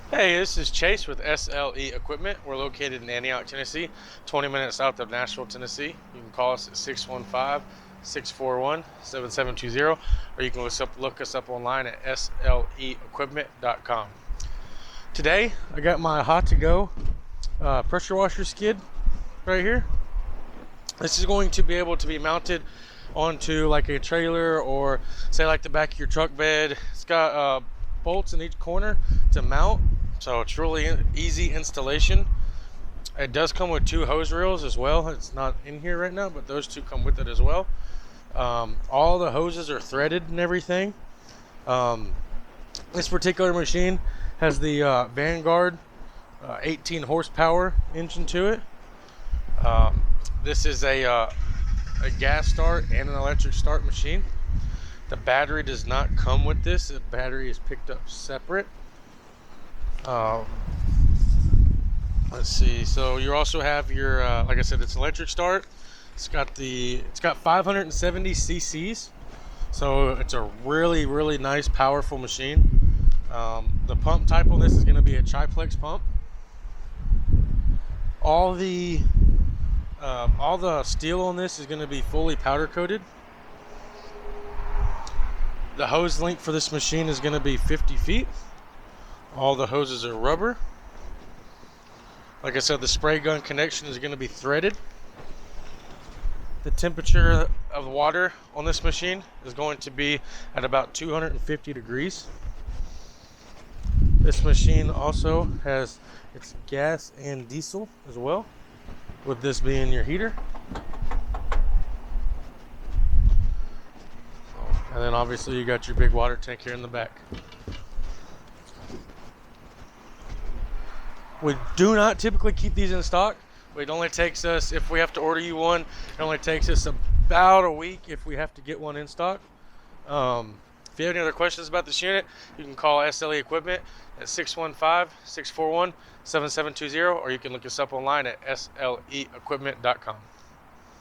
Hey, this is Chase with SLE Equipment. We're located in Antioch, Tennessee, 20 minutes south of Nashville, Tennessee. You can call us at 615-641-7720, or you can look us up online at sleequipment.com. Today, I got my Hot2Go pressure washer skid right here. This is going to be able to be mounted onto like a trailer, or say like the back of your truck bed. It's got bolts in each corner to mount, so it's really easy installation. It does come with 2 hose reels as well. It's not in here right now, but those 2 come with it as well. All the hoses are threaded and everything. This particular machine has the Vanguard 18 horsepower engine to it. This is a gas start and an electric start machine. The battery does not come with this. The battery is picked up separate. Let's see. So you also have your, like I said, it's electric start. It's got 570 cc's. So it's a really nice, powerful machine. The pump type on this is going to be a triplex pump. All the steel on this is going to be fully powder coated. The hose length for this machine is going to be 50 feet. All the hoses are rubber. Like I said, the spray gun connection is going to be threaded. The temperature of water on this machine is going to be at about 250 degrees. This machine also has its gas and diesel as well, with this being your heater. And then obviously you got your big water tank here in the back. We do not typically keep these in stock. It only takes us, if we have to order you one, it only takes us about a week if we have to get one in stock. If you have any other questions about this unit, you can call SLE Equipment at 615-641-7720, or you can look us up online at sleequipment.com.